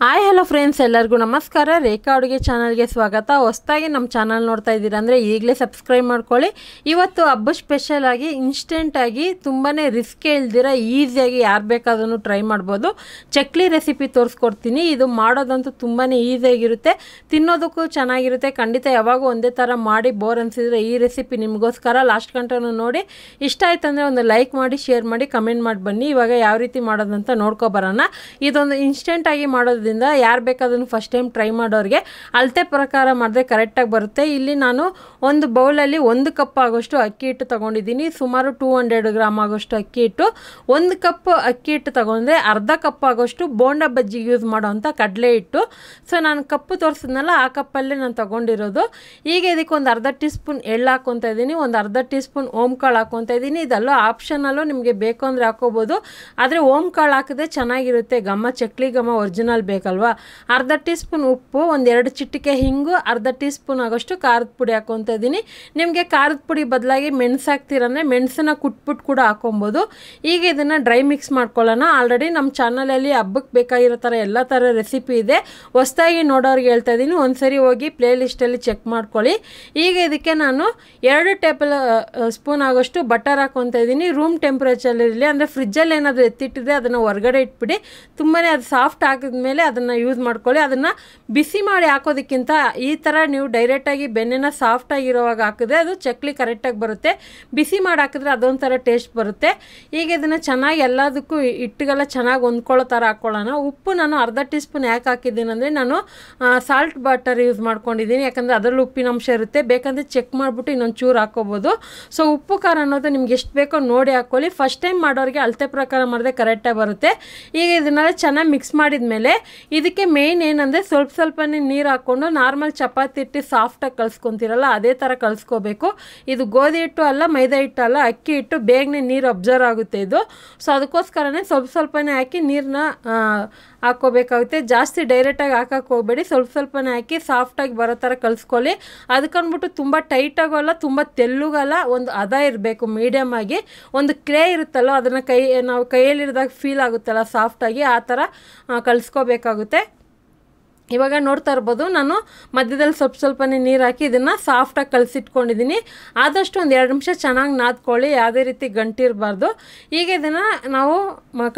Hi hello friends, ಎಲ್ಲರಿಗೂ ನಮಸ್ಕಾರ. ರೇಖಾ ಅಡುಗೆ ಚಾನಲ್ಗೆ ಸ್ವಾಗತ. ಹೊಸದಾಗಿ ನಮ್ಮ ಚಾನಲ್ ನೋಡ್ತಾ ಇದ್ದೀರಾ ಅಂದರೆ ಈಗಲೇ ಸಬ್ಸ್ಕ್ರೈಬ್ ಮಾಡ್ಕೊಳ್ಳಿ. ಇವತ್ತು ಹಬ್ಬ ಸ್ಪೆಷಲ್ ಆಗಿ ಇನ್ಸ್ಟೆಂಟಾಗಿ ತುಂಬಾ ರಿಸ್ಕ್ ಇಲ್ದಿರ ಈಸಿಯಾಗಿ ಯಾರು ಬೇಕಾದ್ರೂ ಟ್ರೈ ಮಾಡ್ಬೋದು ಚಕ್ಲಿ ರೆಸಿಪಿ ತೋರಿಸ್ಕೊಡ್ತೀನಿ. ಇದು ಮಾಡೋದಂತೂ ತುಂಬಾ ಈಸಿಯಾಗಿರುತ್ತೆ, ತಿನ್ನೋದಕ್ಕೂ ಚೆನ್ನಾಗಿರುತ್ತೆ. ಖಂಡಿತ ಯಾವಾಗೂ ಒಂದೇ ಥರ ಮಾಡಿ ಬೋರ್ ಅನಿಸಿದ್ರೆ ಈ ರೆಸಿಪಿ ನಿಮಗೋಸ್ಕರ. ಲಾಸ್ಟ್ ಗಂಟನೂ ನೋಡಿ. ಇಷ್ಟ ಆಯ್ತು ಅಂದರೆ ಒಂದು ಲೈಕ್ ಮಾಡಿ, ಶೇರ್ ಮಾಡಿ, ಕಮೆಂಟ್ ಮಾಡಿ ಬನ್ನಿ. ಇವಾಗ ಯಾವ ರೀತಿ ಮಾಡೋದಂತ ನೋಡ್ಕೊಬರೋಣ. ಇದೊಂದು ಇನ್ಸ್ಟೆಂಟಾಗಿ ಮಾಡೋದ್ರಿಂದ ಯಾರು ಬೇಕಾದ್ರೂ ಫಸ್ಟ್ ಟೈಮ್ ಟ್ರೈ ಮಾಡೋರಿಗೆ ಅಳತೆ ಪ್ರಕಾರ ಮಾಡಿದ್ರೆ ಕರೆಕ್ಟಾಗಿ ಬರುತ್ತೆ. ಇಲ್ಲಿ ನಾನು ಒಂದು ಬೌಲಲ್ಲಿ 1 ಕಪ್ ಆಗೋಷ್ಟು ಅಕ್ಕಿ ಹಿಟ್ಟು ತೊಗೊಂಡಿದ್ದೀನಿ. ಸುಮಾರು 200 ಗ್ರಾಮ್ ಆಗೋಷ್ಟು ಅಕ್ಕಿ ಹಿಟ್ಟು. 1 ಕಪ್ ಅಕ್ಕಿ ಹಿಟ್ಟು ತೊಗೊಂಡ್ರೆ ಅರ್ಧ ಕಪ್ ಆಗೋಷ್ಟು ಬೋಂಡ ಬಜ್ಜಿಗೆ ಯೂಸ್ ಮಾಡೋವಂಥ ಕಡಲೆ ಹಿಟ್ಟು. ಸೊ ನಾನು ಕಪ್ಪು ತೋರಿಸಿದ್ನಲ್ಲ ಆ ಕಪ್ಪಲ್ಲೇ ನಾನು ತೊಗೊಂಡಿರೋದು. ಈಗ ಇದಕ್ಕೆ ಒಂದು ಅರ್ಧ ಟೀ ಸ್ಪೂನ್ ಎಳ್ಳು ಹಾಕ್ಕೊತಾ ಇದ್ದೀನಿ, ಒಂದು ಅರ್ಧ ಟೀ ಸ್ಪೂನ್ ಓಂಕಾಳು ಹಾಕ್ಕೊತಾ ಇದ್ದೀನಿ. ಇದೆಲ್ಲ ಆಪ್ಷನಲ್ಲು, ನಿಮಗೆ ಬೇಕು ಅಂದರೆ ಹಾಕ್ಕೋಬೋದು. ಆದರೆ ಓಂಕಾಳು ಹಾಕಿದ್ರೆ ಚೆನ್ನಾಗಿರುತ್ತೆ, ಚಕ್ಲಿ ಘಮ ಒರಿಜಿನಲ್ ಬೇಕಲ್ವಾ. ಅರ್ಧ ಟೀ ಸ್ಪೂನ್ ಉಪ್ಪು, ಒಂದು 2 ಚಿಟಿಕೆ ಹಿಂಗು, ಅರ್ಧ ಟೀ ಸ್ಪೂನ್ ಆಗೋಷ್ಟು ಖಾರದ ಪುಡಿ ಹಾಕ್ಕೊತಾ ಇದ್ದೀನಿ. ನಿಮಗೆ ಖಾರದ ಪುಡಿ ಬದಲಾಗಿ ಮೆಣಸು ಹಾಕ್ತೀರಂದರೆ ಮೆಣಸನ್ನ ಕುಟ್ಬಿಟ್ಟು ಕೂಡ ಹಾಕ್ಕೊಬೋದು. ಈಗ ಇದನ್ನು ಡ್ರೈ ಮಿಕ್ಸ್ ಮಾಡ್ಕೊಳ್ಳೋಣ. ಆಲ್ರೆಡಿ ನಮ್ಮ ಚಾನಲಲ್ಲಿ ಹಬ್ಬಕ್ಕೆ ಬೇಕಾಗಿರೋ ಥರ ಎಲ್ಲ ಥರ ರೆಸಿಪಿ ಇದೆ. ಹೊಸದಾಗಿ ನೋಡೋರಿಗೆ ಹೇಳ್ತಾ ಇದ್ದೀನಿ, ಒಂದ್ಸರಿ ಹೋಗಿ ಪ್ಲೇ ಲಿಸ್ಟಲ್ಲಿ ಚೆಕ್ ಮಾಡ್ಕೊಳ್ಳಿ. ಈಗ ಇದಕ್ಕೆ ನಾನು 2 ಟೇಬಲ್ ಸ್ಪೂನ್ ಆಗೋಷ್ಟು ಬಟರ್ ಹಾಕ್ಕೊತಾ ಇದ್ದೀನಿ. ರೂಮ್ ಟೆಂಪ್ರೇಚರಲ್ಲಿರಲಿ, ಅಂದರೆ ಫ್ರಿಜ್ಜಲ್ಲಿ ಏನಾದರೂ ಎತ್ತಿಟ್ಟಿದ್ರೆ ಅದನ್ನು ಹೊರಗಡೆ ಇಟ್ಬಿಡಿ. ತುಂಬಾ ಅದು ಸಾಫ್ಟ್ ಆಗಿದ್ಮೇಲೆ ಅದನ್ನು ಯೂಸ್ ಮಾಡ್ಕೊಳ್ಳಿ. ಅದನ್ನು ಬಿಸಿ ಮಾಡಿ ಹಾಕೋದಕ್ಕಿಂತ ಈ ಥರ ನೀವು ಡೈರೆಕ್ಟಾಗಿ ಬೆಣ್ಣೆನ ಸಾಫ್ಟಾಗಿರೋವಾಗ ಹಾಕಿದ್ರೆ ಅದು ಚಕ್ಲಿ ಕರೆಕ್ಟಾಗಿ ಬರುತ್ತೆ. ಬಿಸಿ ಮಾಡಿ ಹಾಕಿದ್ರೆ ಅದೊಂಥರ ಟೇಸ್ಟ್ ಬರುತ್ತೆ. ಈಗ ಇದನ್ನು ಚೆನ್ನಾಗಿ ಎಲ್ಲದಕ್ಕೂ ಹಿಟ್ಟಿಗೆಲ್ಲ ಚೆನ್ನಾಗಿ ಹೊಂದ್ಕೊಳ್ಳೋ ಥರ ಹಾಕ್ಕೊಳ್ಳೋಣ. ಉಪ್ಪು ನಾನು ಅರ್ಧ ಟೀ ಸ್ಪೂನ್ ಯಾಕೆ ಹಾಕಿದ್ದೀನಿ ಅಂದರೆ ನಾನು ಸಾಲ್ಟ್ ಬಟರ್ ಯೂಸ್ ಮಾಡ್ಕೊಂಡಿದ್ದೀನಿ, ಯಾಕಂದರೆ ಅದರಲ್ಲಿ ಉಪ್ಪಿನಂಶ ಇರುತ್ತೆ. ಬೇಕಂದರೆ ಚೆಕ್ ಮಾಡಿಬಿಟ್ಟು ಇನ್ನೊಂದು ಚೂರು ಹಾಕ್ಕೋಬೋದು. ಸೊ ಉಪ್ಪು ಖಾರ ಅನ್ನೋದು ನಿಮ್ಗೆ ಎಷ್ಟು ಬೇಕೋ ನೋಡಿ ಹಾಕ್ಕೊಳ್ಳಿ. ಫಸ್ಟ್ ಟೈಮ್ ಮಾಡೋರಿಗೆ ಅಳತೆ ಪ್ರಕಾರ ಮಾಡಿದ್ರೆ ಕರೆಕ್ಟಾಗಿ ಬರುತ್ತೆ. ಈಗ ಇದನ್ನೆಲ್ಲ ಚೆನ್ನಾಗಿ ಮಿಕ್ಸ್ ಮಾಡಿದ ಮೇಲೆ ಇದಕ್ಕೆ ಮೇಯ್ನ್ ಏನಂದರೆ ಸ್ವಲ್ಪನೇ ನೀರು ಹಾಕ್ಕೊಂಡು ನಾರ್ಮಲ್ ಚಪಾತಿ ಹಿಟ್ಟು ಸಾಫ್ಟಾಗಿ ಕಲಿಸ್ಕೊತೀರಲ್ಲ ಅದೇ ಥರ ಕಲಿಸ್ಕೋಬೇಕು. ಇದು ಗೋಧಿ ಹಿಟ್ಟು ಅಲ್ಲ, ಮೈದಾ ಹಿಟ್ಟು ಅಲ್ಲ, ಅಕ್ಕಿ ಹಿಟ್ಟು. ಬೇಗನೆ ನೀರು ಅಬ್ಸರ್ವ್ ಆಗುತ್ತೆ ಇದು. ಸೊ ಅದಕ್ಕೋಸ್ಕರನೇ ಸ್ವಲ್ಪನೇ ಹಾಕಿ ನೀರನ್ನ ಹಾಕ್ಕೋಬೇಕಾಗುತ್ತೆ. ಜಾಸ್ತಿ ಡೈರೆಕ್ಟಾಗಿ ಹಾಕಕ್ಕೆ ಹೋಗಬೇಡಿ, ಸ್ವಲ್ಪನೇ ಹಾಕಿ ಸಾಫ್ಟಾಗಿ ಬರೋ ಥರ ಕಲಿಸ್ಕೊಳ್ಳಿ. ಅದಕ್ಕಂದ್ಬಿಟ್ಟು ತುಂಬ ಟೈಟಾಗಲ್ಲ, ತುಂಬ ತೆಲ್ಲುಗಲ್ಲ, ಒಂದು ಹದ ಇರಬೇಕು ಮೀಡಿಯಮ್ ಆಗಿ. ಒಂದು ಕ್ಲೇ ಇರುತ್ತಲ್ಲೋ ಅದನ್ನು ನಾವು ಕೈಯಲ್ಲಿರಿದಾಗ ಫೀಲ್ ಆಗುತ್ತಲ್ಲ ಸಾಫ್ಟಾಗಿ, ಆ ಥರ ಕಲಿಸ್ಕೋಬೇಕಾಗುತ್ತೆ. ಇವಾಗ ನೋಡ್ತಾ ಇರ್ಬೋದು, ನಾನು ಮಧ್ಯದಲ್ಲಿ ಸ್ವಲ್ಪನೇ ನೀರು ಹಾಕಿ ಇದನ್ನು ಸಾಫ್ಟಾಗಿ ಕಲಸಿಟ್ಕೊಂಡಿದ್ದೀನಿ. ಆದಷ್ಟು ಒಂದು 2 ನಿಮಿಷ ಚೆನ್ನಾಗಿ ನಾದ್ಕೊಳ್ಳಿ, ಯಾವುದೇ ರೀತಿ ಗಂಟಿರಬಾರ್ದು. ಈಗ ಇದನ್ನು ನಾವು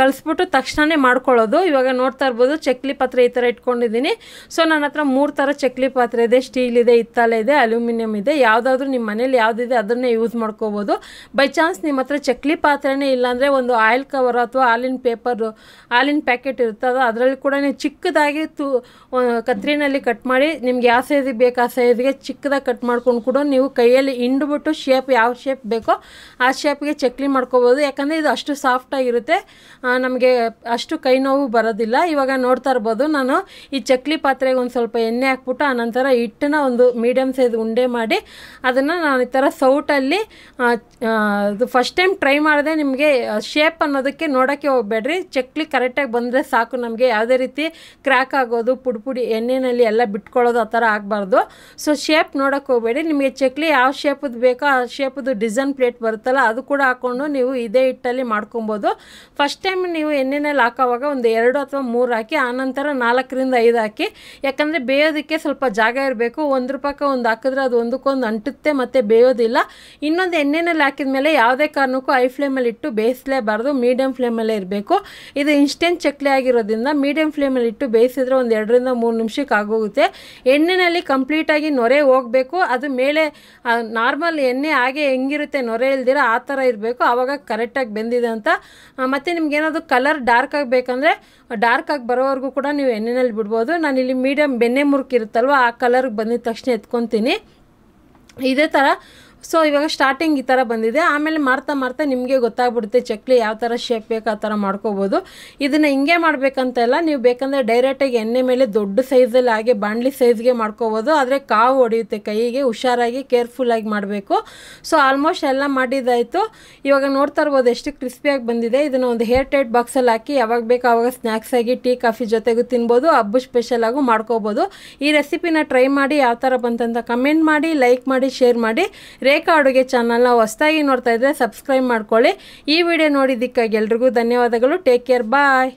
ಕಲಿಸ್ಬಿಟ್ಟು ತಕ್ಷಣವೇ ಮಾಡ್ಕೊಳ್ಳೋದು. ಇವಾಗ ನೋಡ್ತಾ ಇರ್ಬೋದು, ಚಕ್ಲಿ ಪಾತ್ರೆ ಈ ಥರ ಇಟ್ಕೊಂಡಿದ್ದೀನಿ. ಸೊ ನನ್ನ ಹತ್ರ 3 ಥರ ಚಕ್ಲಿ ಪಾತ್ರೆ ಇದೆ. ಸ್ಟೀಲ್ ಇದೆ, ಹಿತ್ತಾಳೆ ಇದೆ, ಅಲ್ಯೂಮಿನಿಯಂ ಇದೆ. ಯಾವುದಾದ್ರೂ ನಿಮ್ಮ ಮನೇಲಿ ಯಾವುದಿದೆ ಅದನ್ನೇ ಯೂಸ್ ಮಾಡ್ಕೋಬೋದು. ಬೈ ಚಾನ್ಸ್ ನಿಮ್ಮ ಹತ್ರ ಚಕ್ಲಿ ಪಾತ್ರೆನೇ ಇಲ್ಲಾಂದರೆ ಒಂದು ಆಯಿಲ್ ಕವರ್ ಅಥವಾ ಹಾಲಿನ ಪ್ಯಾಕೆಟ್ ಇರ್ತದೆ, ಅದರಲ್ಲಿ ಕೂಡ ನೀವು ಚಿಕ್ಕದಾಗಿ ಕತ್ರಿನಲ್ಲಿ ಕಟ್ ಮಾಡಿ ನಿಮ್ಗೆ ಯಾವ ಸೈಜಿಗೆ ಬೇಕು ಆ ಸೈಜ್ಗೆ ಚಿಕ್ಕದಾಗಿ ಕಟ್ ಮಾಡ್ಕೊಂಡು ಕೂಡ ನೀವು ಕೈಯಲ್ಲಿ ಹಿಂಡ್ಬಿಟ್ಟು ಯಾವ ಶೇಪ್ ಬೇಕೋ ಆ ಶೇಪ್ಗೆ ಚಕ್ಲಿ ಮಾಡ್ಕೋಬೋದು. ಯಾಕಂದರೆ ಇದು ಅಷ್ಟು ಸಾಫ್ಟಾಗಿರುತ್ತೆ, ನಮಗೆ ಅಷ್ಟು ಕೈ ನೋವು ಬರೋದಿಲ್ಲ. ಇವಾಗ ನೋಡ್ತಾ ಇರ್ಬೋದು, ನಾನು ಈ ಚಕ್ಲಿ ಪಾತ್ರೆಗೆ ಒಂದು ಸ್ವಲ್ಪ ಎಣ್ಣೆ ಹಾಕ್ಬಿಟ್ಟು ಆನಂತರ ಹಿಟ್ಟನ್ನ ಒಂದು ಮೀಡಿಯಮ್ ಸೈಜ್ ಉಂಡೆ ಮಾಡಿ ಅದನ್ನು ನಾನು ಈ ಥರ ಸೌಟಲ್ಲಿ ಇದು ಫಸ್ಟ್ ಟೈಮ್ ಟ್ರೈ ಮಾಡಿದೆ. ನಿಮಗೆ ಶೇಪ್ ಅನ್ನೋದಕ್ಕೆ ನೋಡೋಕ್ಕೆ ಹೋಗಬೇಡ್ರಿ, ಚಕ್ಲಿ ಕರೆಕ್ಟಾಗಿ ಬಂದರೆ ಸಾಕು. ನಮಗೆ ಯಾವುದೇ ರೀತಿ ಕ್ರ್ಯಾಕ್ ಆಗೋದು, ಪುಡಿ ಎಣ್ಣೆಯಲ್ಲಿ ಎಲ್ಲ ಬಿಟ್ಕೊಳ್ಳೋದು ಆ ಥರ ಆಗಬಾರ್ದು. ಸೊ ಶೇಪ್ ನೋಡೋಕ್ಕೆ ಹೋಗಬೇಡಿ. ನಿಮಗೆ ಚಕ್ಲಿ ಯಾವ ಶೇಪದ್ದು ಬೇಕೋ ಆ ಶೇಪದ್ದು ಡಿಸೈನ್ ಪ್ಲೇಟ್ ಬರುತ್ತಲ್ಲ ಅದು ಕೂಡ ಹಾಕ್ಕೊಂಡು ನೀವು ಇದೇ ಹಿಟ್ಟಲ್ಲಿ ಮಾಡ್ಕೊಬೋದು. ಫಸ್ಟ್ ಟೈಮ್ ನೀವು ಎಣ್ಣೆಯಲ್ಲಿ ಹಾಕೋವಾಗ ಒಂದು 2 ಅಥವಾ 3 ಹಾಕಿ, ಆನಂತರ 4ರಿಂದ 5 ಹಾಕಿ. ಯಾಕಂದರೆ ಬೇಯೋದಕ್ಕೆ ಸ್ವಲ್ಪ ಜಾಗ ಇರಬೇಕು. ಒಂದು ರೂಪಾಯಿಗೆ ಒಂದು ಹಾಕಿದ್ರೆ ಅದು ಒಂದಕ್ಕೊಂದು ಅಂಟುತ್ತೆ ಮತ್ತು ಬೇಯೋದಿಲ್ಲ. ಇನ್ನೊಂದು ಎಣ್ಣೆಯಲ್ಲಿ ಹಾಕಿದ ಮೇಲೆ ಯಾವುದೇ ಕಾರಣಕ್ಕೂ ಹೈ ಫ್ಲೇಮಲ್ಲಿ ಇಟ್ಟು ಬೇಯಿಸಲೇಬಾರ್ದು, ಮೀಡಿಯಮ್ ಫ್ಲೇಮಲ್ಲೇ ಇರಬೇಕು. ಇದು ಇನ್ಸ್ಟೆಂಟ್ ಚಕ್ಲಿ ಆಗಿರೋದ್ರಿಂದ ಮೀಡಿಯಮ್ ಫ್ಲೇಮಲ್ಲಿ ಇಟ್ಟು ಬೇಯಿಸಿದ್ರೆ ಒಂದು 2ರಿಂದ 3 ನಿಮಿಷಕ್ಕೆ ಆಗೋಗುತ್ತೆ. ಎಣ್ಣೆಯಲ್ಲಿ ಕಂಪ್ಲೀಟಾಗಿ ನೊರೆ ಹೋಗಬೇಕು. ಅದು ಮೇಲೆ ನಾರ್ಮಲ್ ಎಣ್ಣೆ ಹಾಗೆ ಹೆಂಗಿರುತ್ತೆ ನೊರೆ ಇಲ್ದಿರ ಆ ಥರ ಇರಬೇಕು, ಆವಾಗ ಕರೆಕ್ಟಾಗಿ ಬೆಂದಿದೆ ಅಂತ. ಮತ್ತು ನಿಮ್ಗೇನಾದ್ರು ಕಲರ್ ಡಾರ್ಕ್ ಆಗಬೇಕಂದ್ರೆ ಡಾರ್ಕ್ ಆಗಿ ಬರೋವರೆಗೂ ಕೂಡ ನೀವು ಎಣ್ಣೆಯಲ್ಲಿ ಬಿಡ್ಬೋದು. ನಾನಿಲ್ಲಿ ಮೀಡಿಯಮ್ ಬೆಣ್ಣೆ ಮುರುಕಿರುತ್ತಲ್ವ ಆ ಕಲರ್ಗೆ ಬಂದಿದ ತಕ್ಷಣ ಎತ್ಕೊತೀನಿ ಇದೇ ಥರ. ಸೊ ಇವಾಗ ಸ್ಟಾರ್ಟಿಂಗ್ ಈ ಥರ ಬಂದಿದೆ. ಆಮೇಲೆ ಮಾಡ್ತಾ ನಿಮಗೆ ಗೊತ್ತಾಗ್ಬಿಡುತ್ತೆ ಚಕ್ಲಿ ಯಾವ ಥರ ಶೇಪ್ ಬೇಕು ಆ ಥರ ಮಾಡ್ಕೋಬೋದು. ಇದನ್ನು ಹಿಂಗೆ ಮಾಡಬೇಕಂತ ಇಲ್ಲ, ನೀವು ಬೇಕಂದರೆ ಡೈರೆಕ್ಟಾಗಿ ಎಣ್ಣೆ ಮೇಲೆ ದೊಡ್ಡ ಸೈಜಲ್ಲಿ ಹಾಗೆ ಬಾಣಲಿ ಸೈಜ್ಗೆ ಮಾಡ್ಕೋಬೋದು. ಆದರೆ ಕಾವು ಹೊಡೆಯುತ್ತೆ ಕೈಗೆ, ಹುಷಾರಾಗಿ ಕೇರ್ಫುಲ್ಲಾಗಿ ಮಾಡಬೇಕು. ಸೊ ಆಲ್ಮೋಸ್ಟ್ ಎಲ್ಲ ಮಾಡಿದ್ದಾಯಿತು. ಇವಾಗ ನೋಡ್ತಾ ಇರ್ಬೋದು ಎಷ್ಟು ಕ್ರಿಸ್ಪಿಯಾಗಿ ಬಂದಿದೆ. ಇದನ್ನು ಒಂದು ಹೇರ್ ಟೈಟ್ ಬಾಕ್ಸಲ್ಲಿ ಹಾಕಿ ಯಾವಾಗ ಬೇಕು ಆವಾಗ ಸ್ನ್ಯಾಕ್ಸ್ ಆಗಿ ಟೀ ಕಾಫಿ ಜೊತೆಗೂ ತಿನ್ಬೋದು, ಹಬ್ಬ ಸ್ಪೆಷಲ್ ಆಗು ಮಾಡ್ಕೋಬೋದು. ಈ ರೆಸಿಪಿನ ಟ್ರೈ ಮಾಡಿ ಯಾವ ಥರ ಬಂತಂತ ಕಮೆಂಟ್ ಮಾಡಿ, ಲೈಕ್ ಮಾಡಿ, ಶೇರ್ ಮಾಡಿ. ರೇಖಾ ಅಡುಗೆ ಚಾನಲ್ನ ಹೊಸದಾಗಿ ನೋಡ್ತಾ ಇದ್ದರೆ ಸಬ್ಸ್ಕ್ರೈಬ್ ಮಾಡ್ಕೊಳ್ಳಿ. ಈ ವಿಡಿಯೋ ನೋಡಿದ್ದಕ್ಕಾಗಿ ಎಲ್ರಿಗೂ ಧನ್ಯವಾದಗಳು. ಟೇಕ್ ಕೇರ್, ಬಾಯ್.